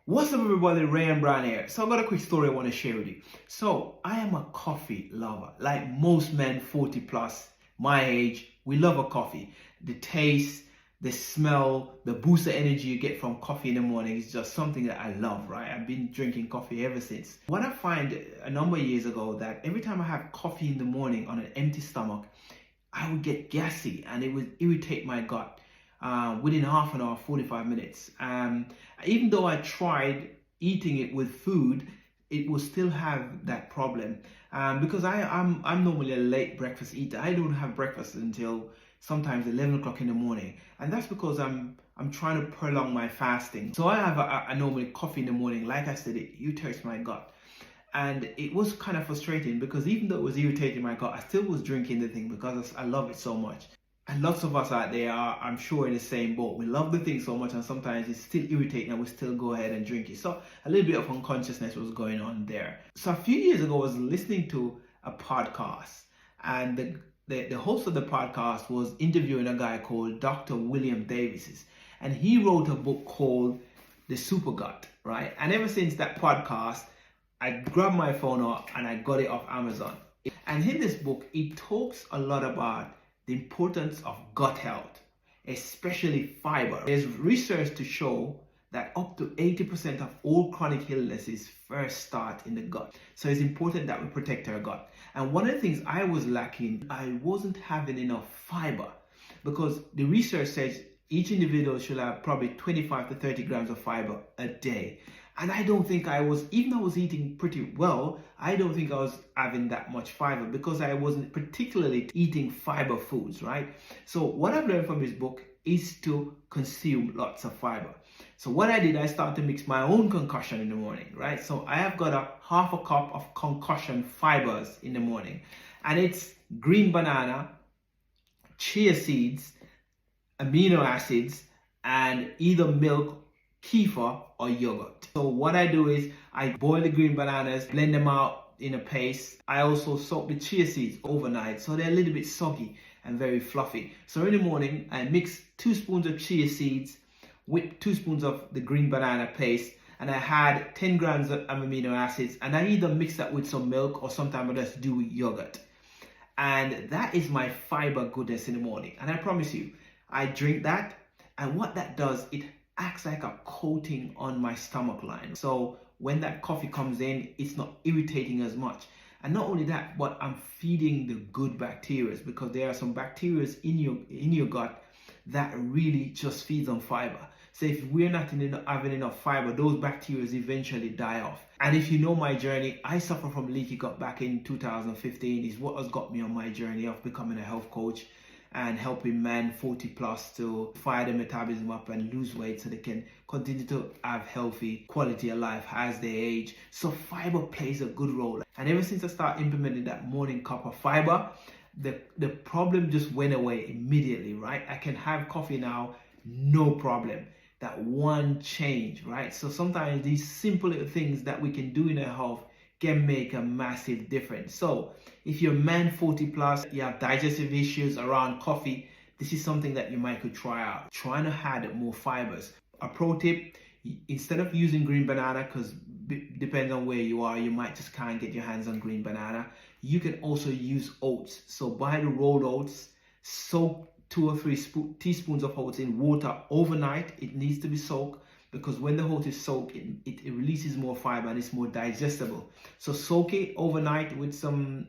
What's up everybody, Ray and Brian here. So I've got a quick story I want to share with you. So I am a coffee lover. Like most men 40 plus, my age, we love a coffee. The taste, the smell, the boost of energy you get from coffee in the morning is just something that I love, right? I've been drinking coffee ever since. What I find a number of years ago that every time I have coffee in the morning on an empty stomach, I would get gassy and it would irritate my gut. Within half an hour, 45 minutes. Even though I tried eating it with food, it will still have that problem. Because I'm normally a late breakfast eater. I don't have breakfast until sometimes 11 o'clock in the morning, and that's because I'm trying to prolong my fasting. So I have a normally coffee in the morning. Like I said, it irritates my gut. And it was kind of frustrating because even though it was irritating my gut, I still was drinking the thing because I love it so much. And lots of us out there are, I'm sure, in the same boat. We love the thing so much and sometimes it's still irritating and we still go ahead and drink it. So a little bit of unconsciousness was going on there. So a few years ago, I was listening to a podcast and the host of the podcast was interviewing a guy called Dr. William Davis. And he wrote a book called The Super Gut, right? And ever since that podcast, I grabbed my phone up and I got it off Amazon. And in this book, it talks a lot about the importance of gut health, especially fiber. There's research to show that up to 80% of all chronic illnesses first start in the gut. So it's important that we protect our gut. And one of the things I was lacking, I wasn't having enough fiber because the research says each individual should have probably 25 to 30 grams of fiber a day. And I don't think I was, even though I was eating pretty well, I don't think I was having that much fiber because I wasn't particularly eating fiber foods, right? So what I've learned from this book is to consume lots of fiber. So what I did, I started to mix my own concoction in the morning, right? So I have got a half a cup of concoction fibers in the morning. And it's green banana, chia seeds, amino acids, and either milk, kefir, or yogurt. So what I do is I boil the green bananas, blend them out in a paste. I also soak the chia seeds overnight so they're a little bit soggy and very fluffy. So in the morning I mix 2 spoons of chia seeds with 2 spoons of the green banana paste, and I had 10 grams of amino acids, and I either mix that with some milk or sometimes I just do with yogurt. And that is my fiber goodness in the morning. And I promise you, I drink that, and what that does, it acts like a coating on my stomach line. So when that coffee comes in, it's not irritating as much. And not only that, but I'm feeding the good bacteria because there are some bacteria in your gut that really just feeds on fiber. So if we're not having enough fiber, those bacteria eventually die off. And if you know my journey, I suffer from leaky gut back in 2015. Is what has got me on my journey of becoming a health coach and helping men 40 plus to fire their metabolism up and lose weight so they can continue to have healthy quality of life as they age. So fiber plays a good role. And ever since I started implementing that morning cup of fiber, the problem just went away immediately, right? I can have coffee now, no problem. That one change, right? So sometimes these simple little things that we can do in our health can make a massive difference. So if you're a man 40 plus, you have digestive issues around coffee, this is something that you might could try out. Trying to add more fibers. A pro tip, instead of using green banana, because depends on where you are, you might just can't get your hands on green banana. You can also use oats. So buy the rolled oats, soak 2 or 3 teaspoons of oats in water overnight. It needs to be soaked, because when the oat is soaked, it releases more fiber and it's more digestible. So soak it overnight with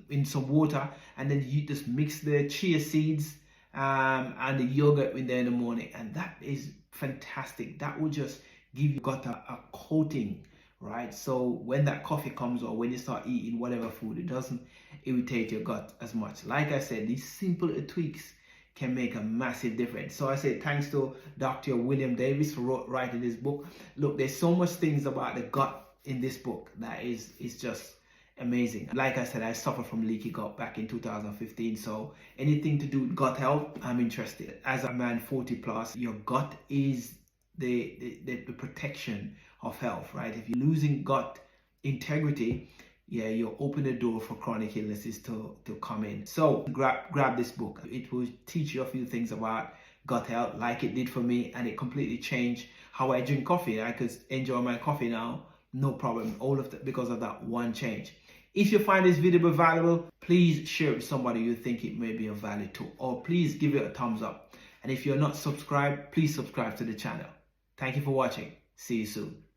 in some water, and then you just mix the chia seeds and the yogurt in there in the morning, and that is fantastic. That will just give you a coating, right? So when that coffee comes or when you start eating whatever food, it doesn't irritate your gut as much. Like I said, these simple tweaks can make a massive difference. So I say thanks to Dr. William Davis for writing this book. Look, there's so much things about the gut in this book that is just amazing. Like I said, I suffered from leaky gut back in 2015. So anything to do with gut health, I'm interested. As a man 40 plus, your gut is the protection of health, right? If you're losing gut integrity, yeah, you open the door for chronic illnesses to come in. So grab this book. It will teach you a few things about gut health, like it did for me, and it completely changed how I drink coffee. I could enjoy my coffee now, no problem. All of that because of that one change. If you find this video valuable, please share it with somebody you think it may be of value to, or please give it a thumbs up. And if you're not subscribed, please subscribe to the channel. Thank you for watching. See you soon.